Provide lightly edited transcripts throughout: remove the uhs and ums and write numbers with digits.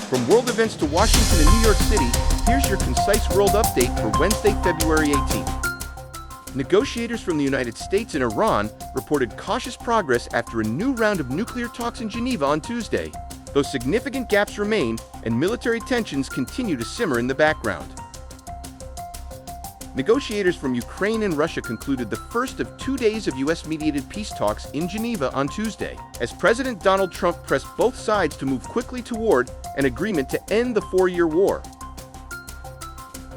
From world events to Washington and New York City, here's your concise world update for Wednesday, February 18th. Negotiators from the United States and Iran reported cautious progress after a new round of nuclear talks in Geneva on Tuesday, though significant gaps remain and military tensions continue to simmer in the background. Negotiators from Ukraine and Russia concluded the first of 2 days of U.S.-mediated peace talks in Geneva on Tuesday, as President Donald Trump pressed both sides to move quickly toward an agreement to end the four-year war.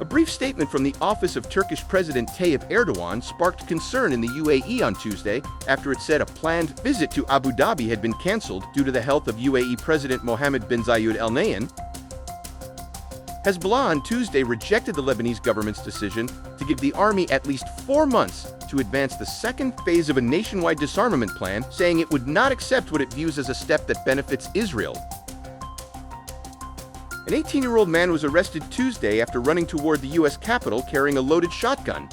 A brief statement from the office of Turkish President Tayyip Erdogan sparked concern in the UAE on Tuesday after it said a planned visit to Abu Dhabi had been canceled due to the health of UAE President Mohammed bin Zayed Al Nahyan. Hezbollah on Tuesday rejected the Lebanese government's decision to give the army at least 4 months to advance the second phase of a nationwide disarmament plan, saying it would not accept what it views as a step that benefits Israel. An 18-year-old man was arrested Tuesday after running toward the U.S. Capitol carrying a loaded shotgun.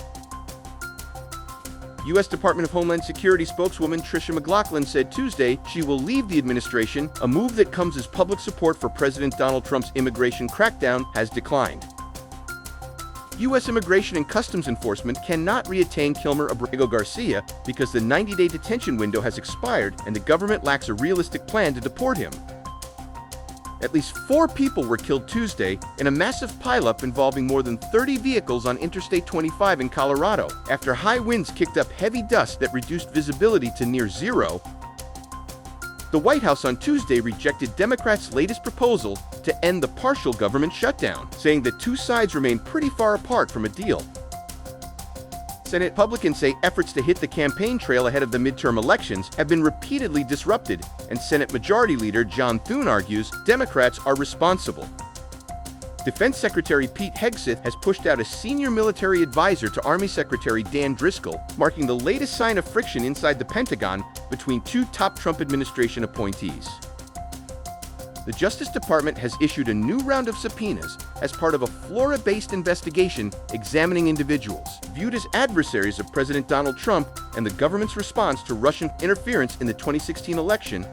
U.S. Department of Homeland Security spokeswoman Tricia McLaughlin said Tuesday she will leave the administration, a move that comes as public support for President Donald Trump's immigration crackdown has declined. U.S. Immigration and Customs Enforcement cannot reattain Kilmer Abrego Garcia because the 90-day detention window has expired and the government lacks a realistic plan to deport him. At least 4 people were killed Tuesday in a massive pileup involving more than 30 vehicles on Interstate 25 in Colorado, after high winds kicked up heavy dust that reduced visibility to near zero. The White House on Tuesday rejected Democrats' latest proposal to end the partial government shutdown, saying the two sides remain pretty far apart from a deal. Senate Republicans say efforts to hit the campaign trail ahead of the midterm elections have been repeatedly disrupted, and Senate Majority Leader John Thune argues Democrats are responsible. Defense Secretary Pete Hegseth has pushed out a senior military advisor to Army Secretary Dan Driscoll, marking the latest sign of friction inside the Pentagon between two top Trump administration appointees. The Justice Department has issued a new round of subpoenas as part of a Florida-based investigation examining individuals viewed as adversaries of President Donald Trump and the government's response to Russian interference in the 2016 election.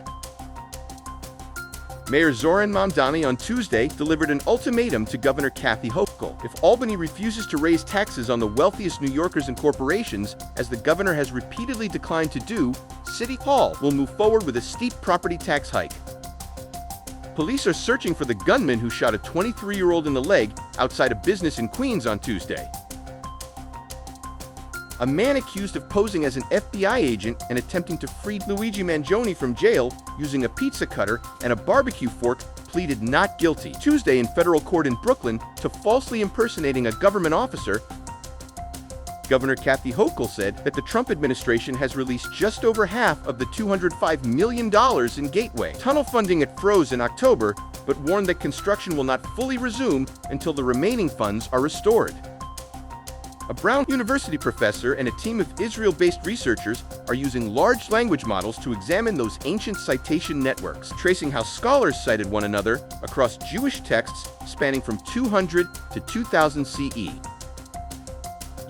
Mayor Zoran Mamdani on Tuesday delivered an ultimatum to Governor Kathy Hochul. If Albany refuses to raise taxes on the wealthiest New Yorkers and corporations, as the governor has repeatedly declined to do, City Hall will move forward with a steep property tax hike. Police are searching for the gunman who shot a 23-year-old in the leg outside a business in Queens on Tuesday. A man accused of posing as an FBI agent and attempting to free Luigi Mangione from jail using a pizza cutter and a barbecue fork pleaded not guilty Tuesday in federal court in Brooklyn to falsely impersonating a government officer. Governor Kathy Hochul said that the Trump administration has released just over half of the $205 million in Gateway tunnel funding it froze in October, but warned that construction will not fully resume until the remaining funds are restored. A Brown University professor and a team of Israel-based researchers are using large language models to examine those ancient citation networks, tracing how scholars cited one another across Jewish texts spanning from 200 to 2000 CE.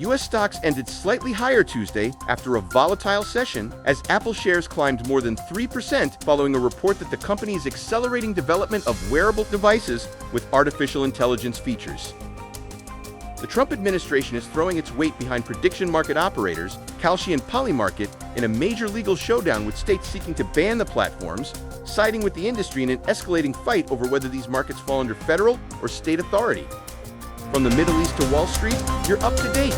U.S. stocks ended slightly higher Tuesday after a volatile session as Apple shares climbed more than 3% following a report that the company is accelerating development of wearable devices with artificial intelligence features. The Trump administration is throwing its weight behind prediction market operators, Kalshi and Polymarket, in a major legal showdown with states seeking to ban the platforms, siding with the industry in an escalating fight over whether these markets fall under federal or state authority. From the Middle East to Wall Street, you're up to date.